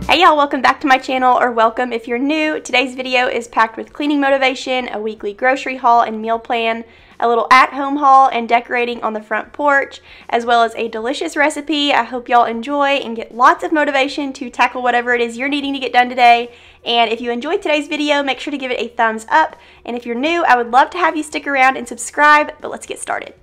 Hey y'all, welcome back to my channel, or welcome if you're new. Today's video is packed with cleaning motivation, a weekly grocery haul and meal plan, a little at-home haul, and decorating on the front porch, as well as a delicious recipe. I hope y'all enjoy and get lots of motivation to tackle whatever it is you're needing to get done today. And if you enjoyed today's video, make sure to give it a thumbs up. And if you're new, I would love to have you stick around and subscribe, but let's get started.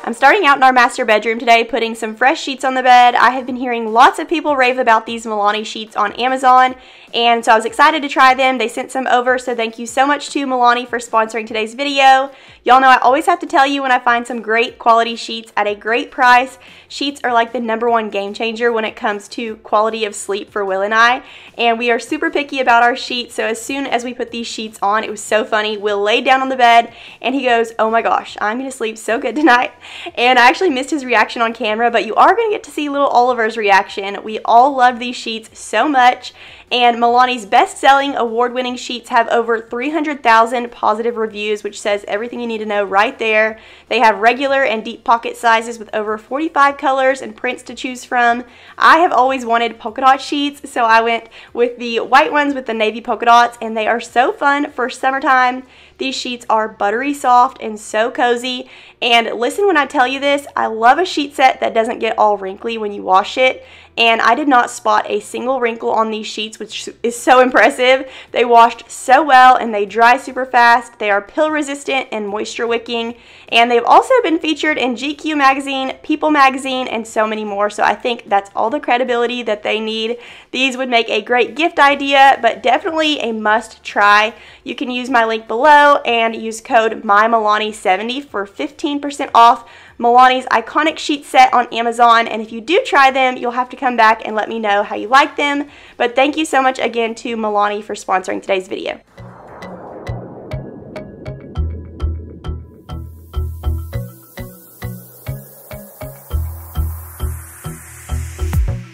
I'm starting out in our master bedroom today, putting some fresh sheets on the bed. I have been hearing lots of people rave about these Milani sheets on Amazon, and so I was excited to try them. They sent some over, so thank you so much to Milani for sponsoring today's video. Y'all know I always have to tell you when I find some great quality sheets at a great price. Sheets are like the #1 game changer when it comes to quality of sleep for Will and I, and we are super picky about our sheets, so as soon as we put these sheets on, it was so funny. Will laid down on the bed, and he goes, "Oh my gosh, I'm going to sleep so good tonight." And I actually missed his reaction on camera, but you are going to get to see little Oliver's reaction. We all love these sheets so much, and Milani's best-selling, award-winning sheets have over 300,000 positive reviews, which says everything you need to know right there. They have regular and deep pocket sizes with over 45 colors and prints to choose from. I have always wanted polka dot sheets, so I went with the white ones with the navy polka dots, and they are so fun for summertime. These sheets are buttery soft and so cozy, and listen when I tell you this, I love a sheet set that doesn't get all wrinkly when you wash it, and I did not spot a single wrinkle on these sheets, which is so impressive. They washed so well and they dry super fast. They are pill resistant and moisture wicking, and they've also been featured in GQ magazine, People magazine, and so many more, so I think that's all the credibility that they need. These would make a great gift idea, but definitely a must try. You can use my link below and use code MyMilani70 for 15% off Milani's iconic sheet set on Amazon, and if you do try them, you'll have to come back and let me know how you like them. But thank you so much again to Milani for sponsoring today's video.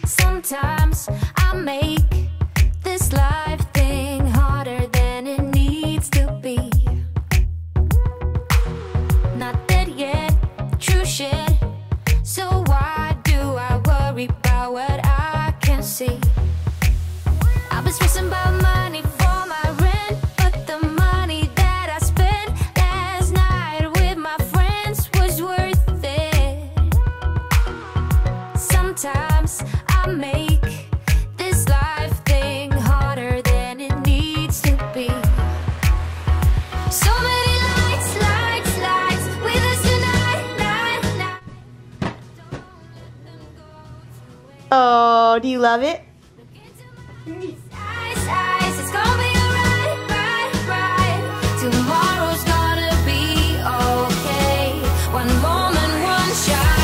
Sometimes I make this life thing harder than it needs to be. Not dead yet, true shit. So why do I worry about what I can't see? I've been stressing about money for my rent, but the money that I spent last night with my friends was worth it. Sometimes I make this life thing harder than it needs to be. So many lights, lights, lights with us tonight, night, night. Oh, do you love it? Look into my eyes, it's gonna be alright, right, right. Tomorrow's gonna be okay. One moment, one shot.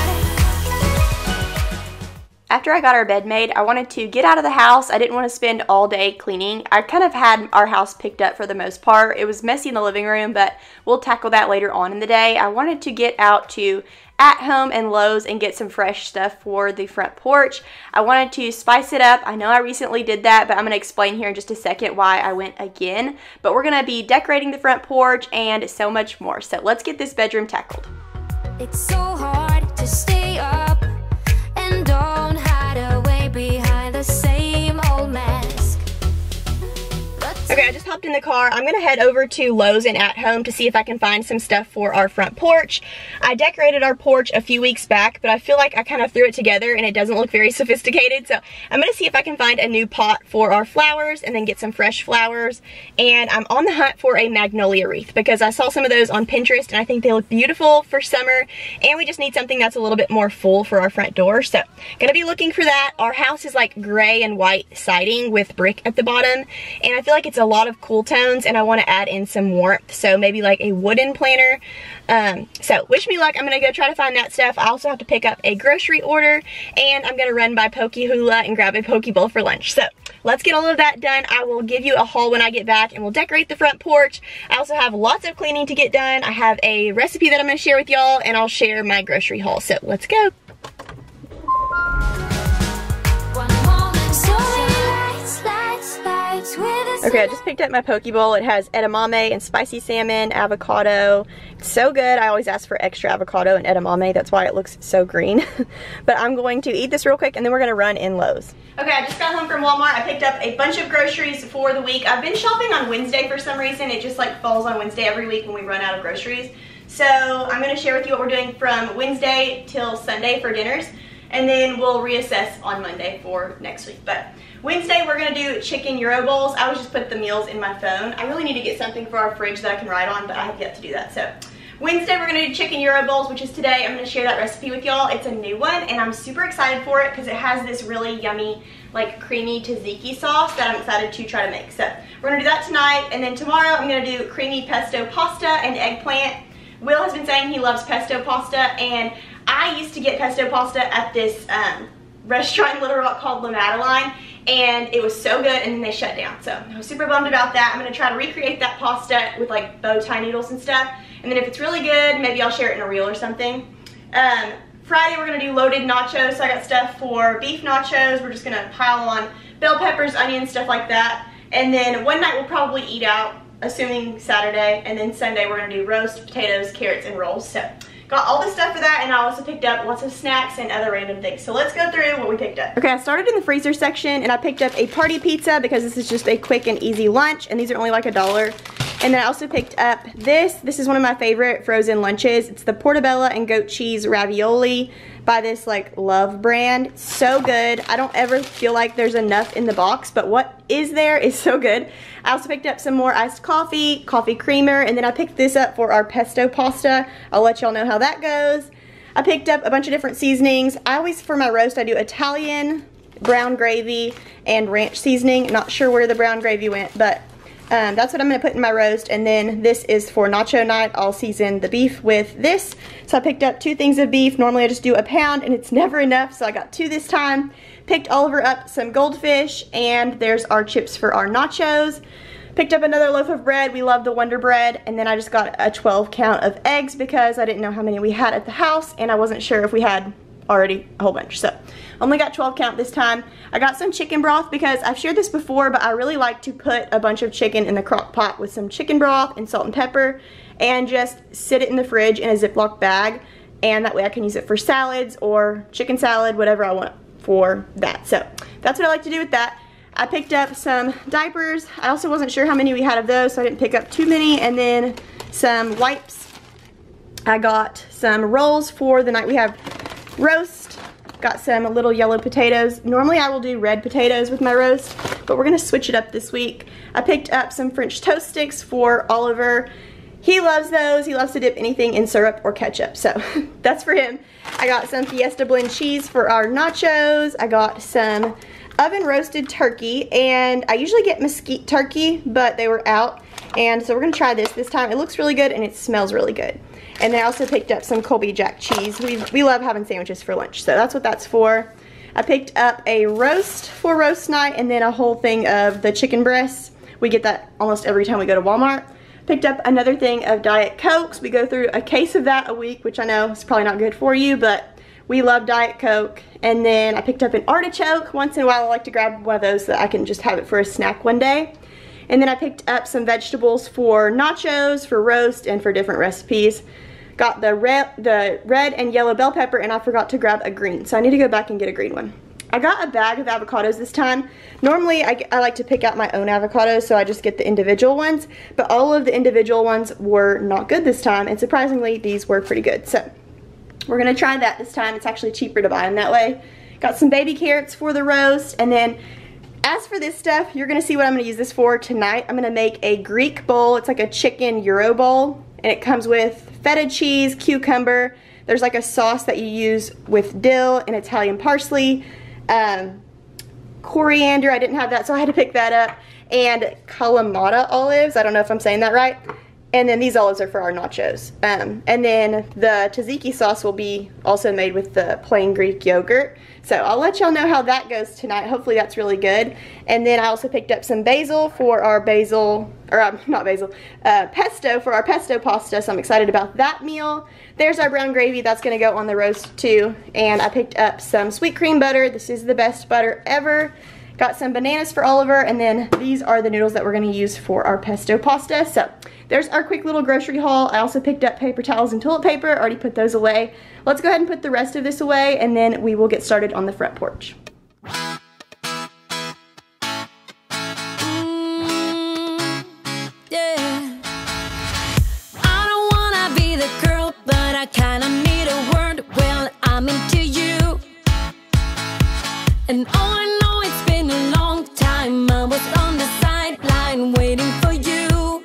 After I got our bed made, I wanted to get out of the house. I didn't want to spend all day cleaning. I kind of had our house picked up for the most part. It was messy in the living room, but we'll tackle that later on in the day. I wanted to get out to At Home and Lowe's and get some fresh stuff for the front porch. I wanted to spice it up. I know I recently did that, but I'm going to explain here in just a second why I went again. But we're going to be decorating the front porch and so much more. So let's get this bedroom tackled. It's so hard to stay up and don't hide away behind the same old mask. Okay, I just hopped in the car. I'm going to head over to Lowe's and At Home to see if I can find some stuff for our front porch. I decorated our porch a few weeks back, but I feel like I kind of threw it together and it doesn't look very sophisticated. So I'm going to see if I can find a new pot for our flowers and then get some fresh flowers. And I'm on the hunt for a magnolia wreath because I saw some of those on Pinterest and I think they look beautiful for summer. And we just need something that's a little bit more full for our front door. So going to be looking for that. Our house is like gray and white siding with brick at the bottom. And I feel like it's a lot of cool tones and I want to add in some warmth, so maybe like a wooden planter. So wish me luck. I'm gonna go try to find that stuff. I also have to pick up a grocery order and I'm gonna run by Poke Hula and grab a poke bowl for lunch. So let's get all of that done. I will give you a haul when I get back and we'll decorate the front porch. I also have lots of cleaning to get done. I have a recipe that I'm gonna share with y'all and I'll share my grocery haul. So let's go. Okay, I just picked up my poke bowl. It has edamame and spicy salmon, avocado. It's so good. I always ask for extra avocado and edamame. That's why it looks so green. But I'm going to eat this real quick and then we're gonna run in Lowe's. Okay, I just got home from Walmart. I picked up a bunch of groceries for the week. I've been shopping on Wednesday for some reason. It just like falls on Wednesday every week when we run out of groceries. So I'm gonna share with you what we're doing from Wednesday till Sunday for dinners. And then we'll reassess on Monday for next week. But Wednesday we're gonna do chicken gyro bowls. I always just put the meals in my phone. I really need to get something for our fridge that I can write on, but I have yet to do that. So Wednesday we're gonna do chicken gyro bowls, which is today. I'm gonna share that recipe with y'all. It's a new one and I'm super excited for it because it has this really yummy, like creamy tzatziki sauce that I'm excited to try to make. So we're gonna do that tonight, and then tomorrow I'm gonna do creamy pesto pasta and eggplant. Will has been saying he loves pesto pasta, and I used to get pesto pasta at this restaurant in Little Rock called La Madeleine, and it was so good, and then they shut down. So I was super bummed about that. I'm gonna try to recreate that pasta with like bow tie noodles and stuff, and then if it's really good, maybe I'll share it in a reel or something. Friday we're gonna do loaded nachos, so I got stuff for beef nachos. We're just gonna pile on bell peppers, onions, stuff like that. And then one night we'll probably eat out, assuming Saturday, and then Sunday we're gonna do roast potatoes, carrots, and rolls. So got all the stuff for that, and I also picked up lots of snacks and other random things. So let's go through what we picked up. Okay, I started in the freezer section, and I picked up a party pizza because this is just a quick and easy lunch, and these are only like $1. And then I also picked up this. This is one of my favorite frozen lunches. It's the portobello and goat cheese ravioli by this like Love brand. So good. I don't ever feel like there's enough in the box, but what is there is so good. I also picked up some more iced coffee, coffee creamer, and then I picked this up for our pesto pasta. I'll let y'all know how that goes. I picked up a bunch of different seasonings. I always, for my roast, I do Italian, brown gravy, and ranch seasoning. Not sure where the brown gravy went, but that's what I'm going to put in my roast. And then this is for nacho night. I'll season the beef with this. So I picked up 2 things of beef. Normally I just do a pound and it's never enough, so I got 2 this time. Picked Oliver up some goldfish, and there's our chips for our nachos. Picked up another loaf of bread. We love the Wonder Bread. And then I just got a 12 count of eggs because I didn't know how many we had at the house, and I wasn't sure if we had already a whole bunch. So only got 12 count this time. I got some chicken broth because I've shared this before, but I really like to put a bunch of chicken in the crock pot with some chicken broth and salt and pepper and just sit it in the fridge in a Ziploc bag, and that way I can use it for salads or chicken salad, whatever I want for that. So that's what I like to do with that. I picked up some diapers. I also wasn't sure how many we had of those, so I didn't pick up too many. And then some wipes. I got some rolls for the night we have roast. Got some little yellow potatoes. Normally I will do red potatoes with my roast, but we're gonna switch it up this week. I picked up some French toast sticks for Oliver. He loves those. He loves to dip anything in syrup or ketchup, so that's for him. I got some Fiesta blend cheese for our nachos. I got some oven roasted turkey, and I usually get mesquite turkey, but they were out, and so we're gonna try this time. It looks really good and it smells really good. And then I also picked up some Colby Jack cheese. We love having sandwiches for lunch, so that's what that's for. I picked up a roast for roast night, and then a whole thing of the chicken breasts. We get that almost every time we go to Walmart. Picked up another thing of Diet Cokes. We go through a case of that a week, which I know is probably not good for you, but we love Diet Coke. And then I picked up an artichoke. Once in a while I like to grab one of those so that I can just have it for a snack one day. And then I picked up some vegetables for nachos, for roast, and for different recipes. Got the red and yellow bell pepper, and I forgot to grab a green, so I need to go back and get a green one. I got a bag of avocados this time. Normally I like to pick out my own avocados, so I just get the individual ones, but all of the individual ones were not good this time, and surprisingly these were pretty good. So we're gonna try that this time. It's actually cheaper to buy them that way. Got some baby carrots for the roast, and then as for this stuff, you're gonna see what I'm gonna use this for tonight. I'm gonna make a Greek bowl. It's like a chicken gyro bowl, and it comes with feta cheese, cucumber. There's like a sauce that you use with dill and Italian parsley, coriander. I didn't have that, so I had to pick that up, and Kalamata olives. I don't know if I'm saying that right. And then these olives are for our nachos. And then the tzatziki sauce will be also made with the plain Greek yogurt. So I'll let y'all know how that goes tonight. Hopefully that's really good. And then I also picked up some basil for our pesto for our pesto pasta. So I'm excited about that meal. There's our brown gravy. That's gonna go on the roast too. And I picked up some sweet cream butter. This is the best butter ever. Got some bananas for Oliver, and then these are the noodles that we're going to use for our pesto pasta. So there's our quick little grocery haul. I also picked up paper towels and toilet paper. Already put those away. Let's go ahead and put the rest of this away, and then we will get started on the front porch. Kinda need a word, well, I'm into you. And all I know, it's been a long time. I was on the sideline waiting for you.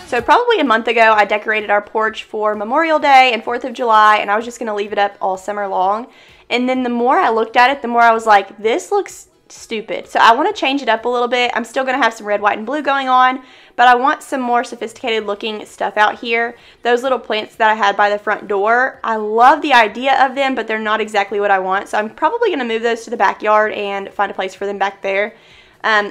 So probably a month ago, I decorated our porch for Memorial Day and 4th of July, and I was just going to leave it up all summer long. And then the more I looked at it, the more I was like, this looks stupid. So I want to change it up a little bit. I'm still going to have some red, white, and blue going on, but I want some more sophisticated looking stuff out here. Those little plants that I had by the front door, I love the idea of them, but they're not exactly what I want. So I'm probably going to move those to the backyard and find a place for them back there.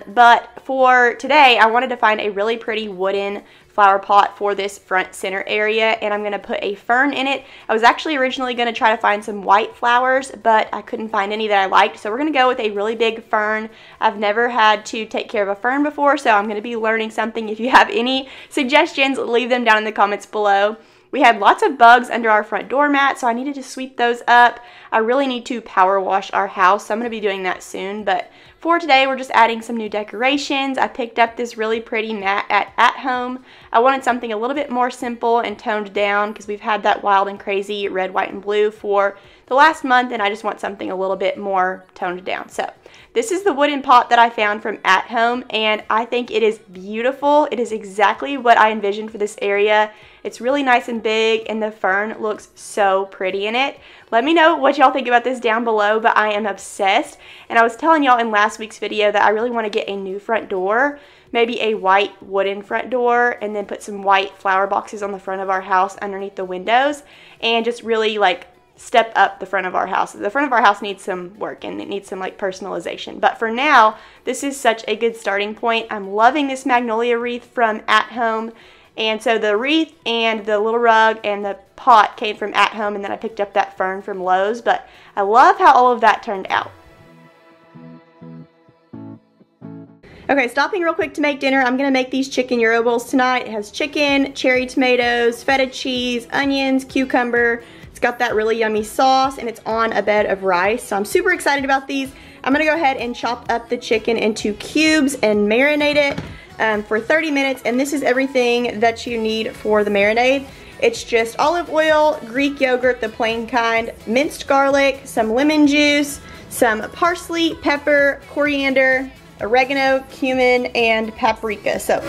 But for today, I wanted to find a really pretty wooden flower pot for this front center area, and I'm going to put a fern in it. I was actually originally going to try to find some white flowers, but I couldn't find any that I liked, so we're going to go with a really big fern. I've never had to take care of a fern before, so I'm going to be learning something. If you have any suggestions, leave them down in the comments below. We had lots of bugs under our front doormat, so I needed to sweep those up. I really need to power wash our house, so I'm going to be doing that soon. But for today, we're just adding some new decorations. I picked up this really pretty mat at Home. I wanted something a little bit more simple and toned down because we've had that wild and crazy red, white, and blue for the last month, and I just want something a little bit more toned down. So this is the wooden pot that I found from At Home, and I think it is beautiful. It is exactly what I envisioned for this area. It's really nice and big, and the fern looks so pretty in it. Let me know what y'all think about this down below, but I am obsessed. And I was telling y'all in last week's video that I really want to get a new front door, maybe a white wooden front door, and then put some white flower boxes on the front of our house underneath the windows, and just really like step up the front of our house. The front of our house needs some work, and it needs some like personalization. But for now, this is such a good starting point. I'm loving this magnolia wreath from At Home. And so the wreath and the little rug and the pot came from At Home, and then I picked up that fern from Lowe's. But I love how all of that turned out. Okay, stopping real quick to make dinner. I'm going to make these chicken gyro bowls tonight. It has chicken, cherry tomatoes, feta cheese, onions, cucumber. It's got that really yummy sauce, and it's on a bed of rice. So I'm super excited about these. I'm going to go ahead and chop up the chicken into cubes and marinate it for 30 minutes, and this is everything that you need for the marinade. It's just olive oil, Greek yogurt, the plain kind, minced garlic, some lemon juice, some parsley, pepper, coriander, oregano, cumin, and paprika. So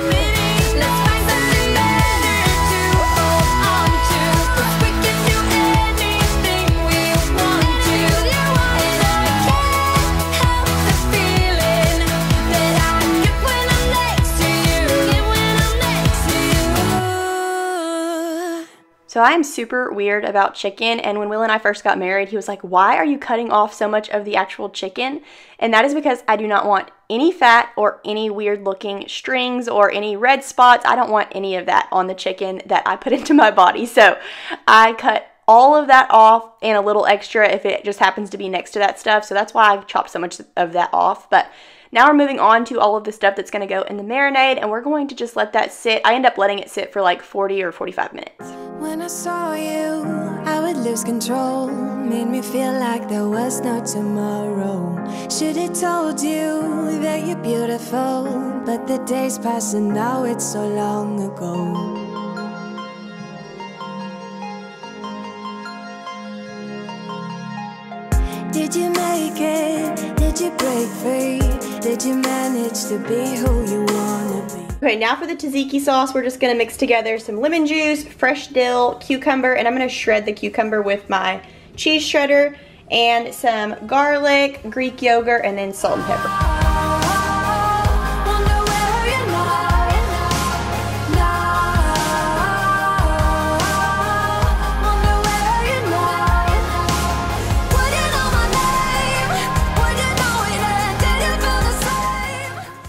So I am super weird about chicken, and when Will and I first got married, he was like, why are you cutting off so much of the actual chicken? And that is because I do not want any fat or any weird looking strings or any red spots. I don't want any of that on the chicken that I put into my body. So I cut all of that off and a little extra if it just happens to be next to that stuff. So that's why I chopped so much of that off. But now we're moving on to all of the stuff that's going to go in the marinade, and we're going to just let that sit. I end up letting it sit for like 40 or 45 minutes. When I saw you, I would lose control. Made me feel like there was no tomorrow. Should've told you that you're beautiful, but the days pass and now it's so long ago. Did you make it? Did you break free? Did you manage to be who you wanna be? Okay, now for the tzatziki sauce, we're just gonna mix together some lemon juice, fresh dill, cucumber, and I'm gonna shred the cucumber with my cheese shredder, and some garlic, Greek yogurt, and then salt and pepper.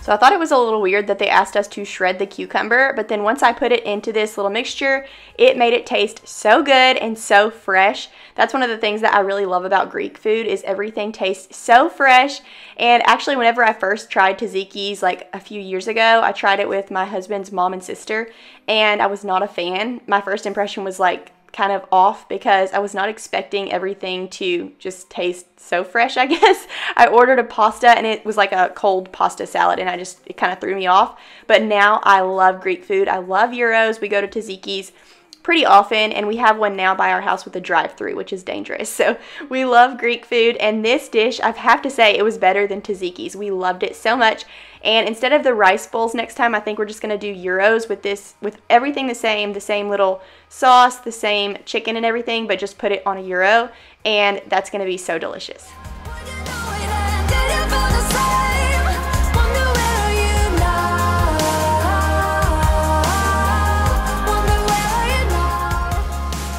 So I thought it was a little weird that they asked us to shred the cucumber, but then once I put it into this little mixture, it made it taste so good and so fresh. That's one of the things that I really love about Greek food, is everything tastes so fresh. And actually, whenever I first tried tzatziki's like a few years ago, I tried it with my husband's mom and sister, and I was not a fan. My first impression was like kind of off because I was not expecting everything to just taste so fresh, I guess. I ordered a pasta and it was like a cold pasta salad, and it kind of threw me off. But now I love Greek food. I love gyros. We go to tzatziki's pretty often, and we have one now by our house with a drive-through, which is dangerous. So we love Greek food, and this dish, I have to say, it was better than tzatziki's. We loved it so much. And instead of the rice bowls next time, I think we're just going to do gyros with this, with everything the same little sauce, the same chicken and everything, but just put it on a gyro, and that's going to be so delicious.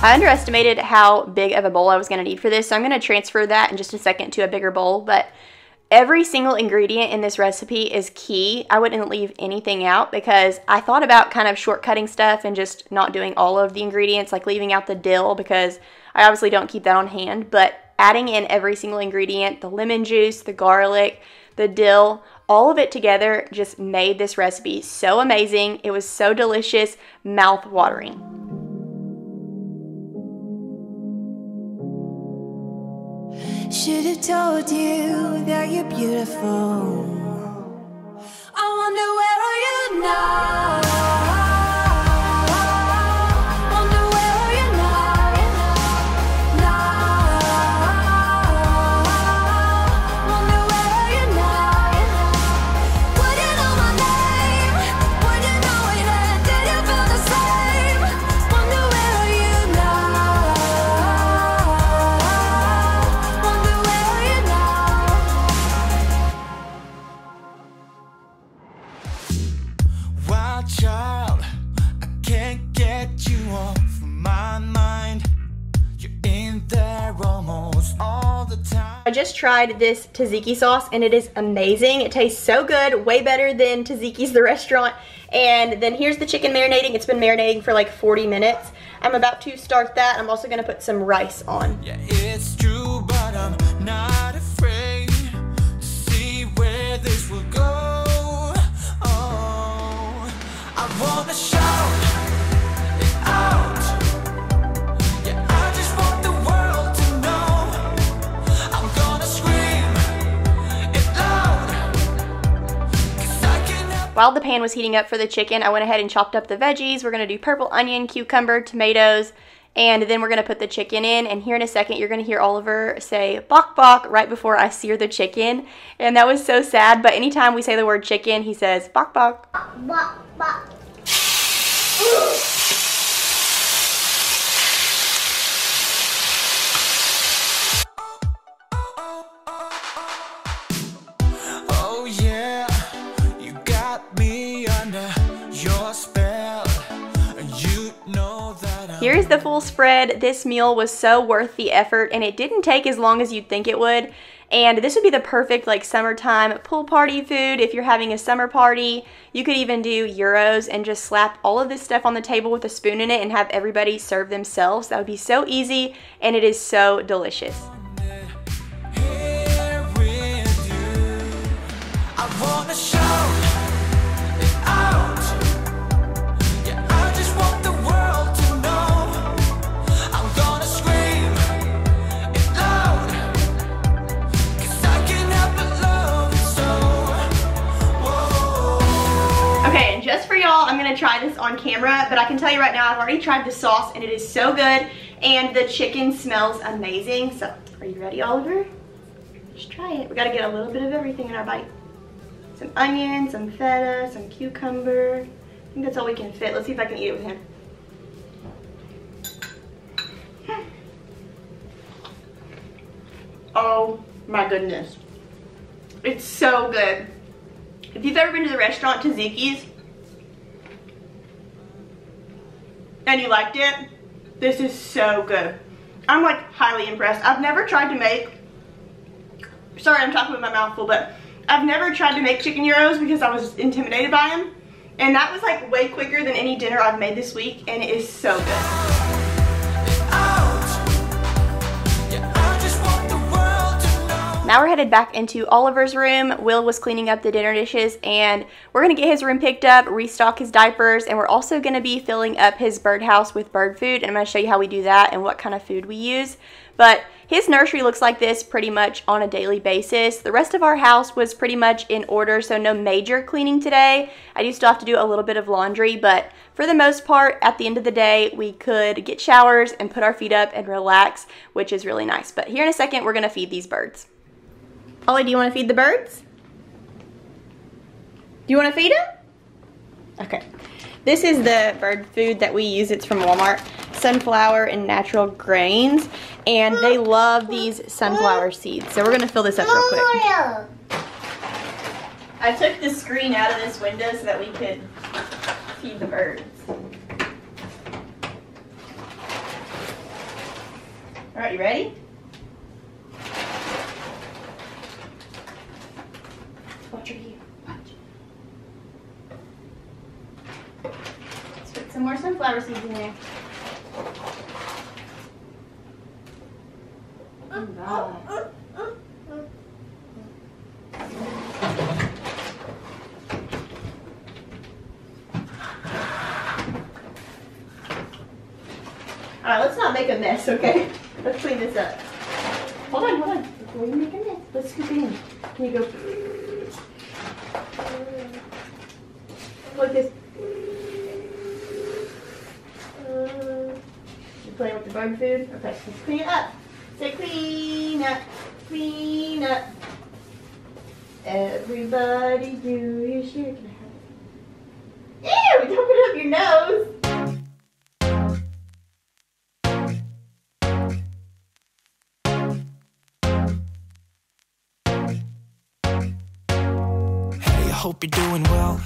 I underestimated how big of a bowl I was going to need for this, so I'm going to transfer that in just a second to a bigger bowl. But every single ingredient in this recipe is key. I wouldn't leave anything out because I thought about kind of shortcutting stuff and just not doing all of the ingredients, like leaving out the dill because I obviously don't keep that on hand. But adding in every single ingredient, the lemon juice, the garlic, the dill, all of it together just made this recipe so amazing. It was so delicious, mouth-watering. Should have told you that you're beautiful. I wonder where are you now? Wonder where are you now? Wonder where are you now? Would you know my name? Would you know it? And did you feel the same? Wonder where are you now? Child, I can't get you off my mind. You're in there almost all the time. I just tried this tzatziki sauce and it is amazing. It tastes so good, way better than Tzatziki's the restaurant. And then here's the chicken marinating. It's been marinating for like 40 minutes. I'm about to start that. I'm also going to put some rice on. Yeah, it's true, but I'm not afraid to see where this will go. I wanna shout it out. Yeah, I just want the world to know. I'm gonna scream it loud, 'cause I can help. While the pan was heating up for the chicken, I went ahead and chopped up the veggies. We're gonna do purple onion, cucumber, tomatoes, and then we're gonna put the chicken in. And here in a second, you're gonna hear Oliver say bok bok right before I sear the chicken. And that was so sad, but anytime we say the word chicken, he says bok bok. Bok, bok. Oh yeah, you got me under your spell. You know that I'm... Here's the full spread. This meal was so worth the effort, and it didn't take as long as you'd think it would. And this would be the perfect like summertime pool party food if you're having a summer party. You could even do gyros and just slap all of this stuff on the table with a spoon in it and have everybody serve themselves. That would be so easy, and it is so delicious. Here with you, I wanna shout it out. Yeah, I just want the world to know. I'm gonna scream it loud, 'cause I can't help but love it so. Whoa. Okay, and just for y'all, I'm gonna try this on camera, but I can tell you right now, I've already tried the sauce and it is so good, and the chicken smells amazing. So, are you ready, Oliver? Just try it. We gotta get a little bit of everything in our bite. Some onion, some feta, some cucumber. I think that's all we can fit. Let's see if I can eat it with him. Oh my goodness. It's so good. If you've ever been to the restaurant Tzatziki's and you liked it, this is so good. I'm like highly impressed. I've never tried to make, sorry I'm talking with my mouth full, but I've never tried to make chicken gyros because I was intimidated by them. And that was like way quicker than any dinner I've made this week, and it is so good. Now we're headed back into Oliver's room. Will was cleaning up the dinner dishes, and we're gonna get his room picked up, restock his diapers, and we're also gonna be filling up his birdhouse with bird food, and I'm gonna show you how we do that and what kind of food we use. But his nursery looks like this pretty much on a daily basis. The rest of our house was pretty much in order, so no major cleaning today. I do still have to do a little bit of laundry, but for the most part, at the end of the day, we could get showers and put our feet up and relax, which is really nice. But here in a second, we're gonna feed these birds. Ollie, do you want to feed the birds? Do you want to feed them? Okay. This is the bird food that we use. It's from Walmart. Sunflower and natural grains. And they love these sunflower seeds. So we're going to fill this up real quick. I took the screen out of this window so that we could feed the birds. Alright, you ready? Watch right here. Watch. Let's put some more sunflower seeds in there. Wow. Alright, let's not make a mess, okay? Let's clean this up. Hold on. Before you make a mess, let's scoop in. Can you go? Like this. You're playing with the bird food? Okay, let's clean it up. Say clean up, clean up. Everybody do your share. Can I have it? Ew, don't put it up your nose. Hope you're doing well.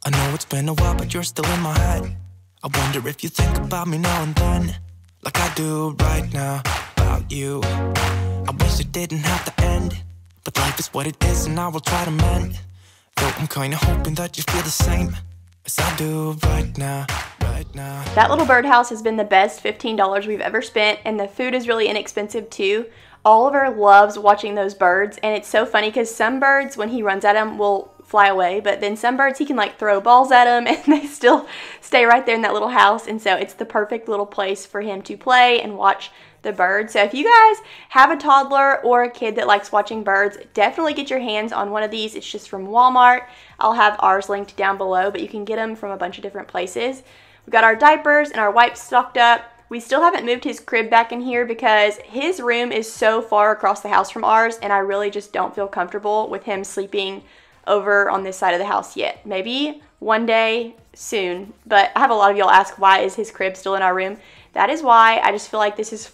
I know it's been a while, but you're still in my head. I wonder if you think about me now and then, like I do right now about you. I wish it didn't have to end, but life is what it is and I will try to mend. Though I'm kinda hoping that you feel the same as I do right now. That little birdhouse has been the best $15 we've ever spent, and the food is really inexpensive too. Oliver loves watching those birds, and it's so funny because some birds, when he runs at them, will fly away, but then some birds he can like throw balls at them and they still stay right there in that little house, and so it's the perfect little place for him to play and watch the birds. So if you guys have a toddler or a kid that likes watching birds, definitely get your hands on one of these. It's just from Walmart. I'll have ours linked down below, but you can get them from a bunch of different places. We've got our diapers and our wipes stocked up. We still haven't moved his crib back in here because his room is so far across the house from ours, and I really just don't feel comfortable with him sleeping over on this side of the house yet. Maybe one day soon, but I have a lot of y'all ask why is his crib still in our room. That is why. I just feel like this is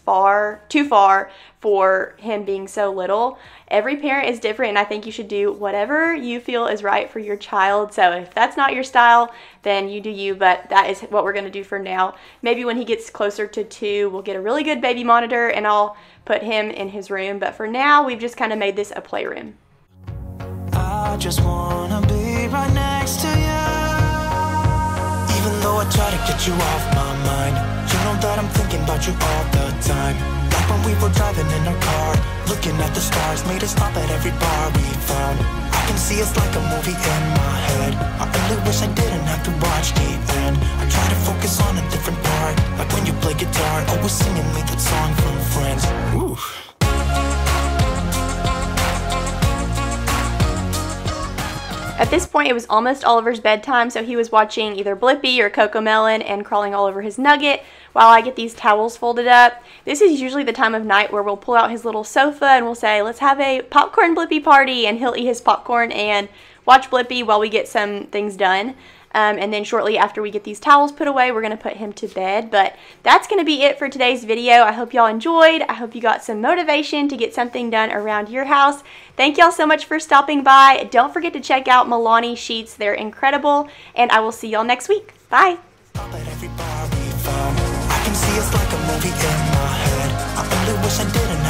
too far for him being so little. Every parent is different, and I think you should do whatever you feel is right for your child. So if that's not your style, then you do you, but that is what we're going to do for now. Maybe when he gets closer to 2, we'll get a really good baby monitor and I'll put him in his room, but for now we've just kind of made this a playroom. I just wanna be right next to you. Even though I try to get you off my mind, you know that I'm thinking about you all the time. Like when we were driving in our car, looking at the stars, made us stop at every bar we found. I can see it's like a movie in my head. I really wish I didn't have to watch the end. I try to focus on a different part, like when you play guitar, always singing me that song from Friends. Ooh. At this point, it was almost Oliver's bedtime, so he was watching either Blippi or Cocomelon and crawling all over his nugget while I get these towels folded up. This is usually the time of night where we'll pull out his little sofa and we'll say, let's have a popcorn Blippi party, and he'll eat his popcorn and watch Blippi while we get some things done. And then shortly after we get these towels put away, we're going to put him to bed. But that's going to be it for today's video. I hope y'all enjoyed. I hope you got some motivation to get something done around your house. Thank y'all so much for stopping by. Don't forget to check out Milani sheets. They're incredible. And I will see y'all next week. Bye. I can see it's like a movie in my head. I only wish I didn't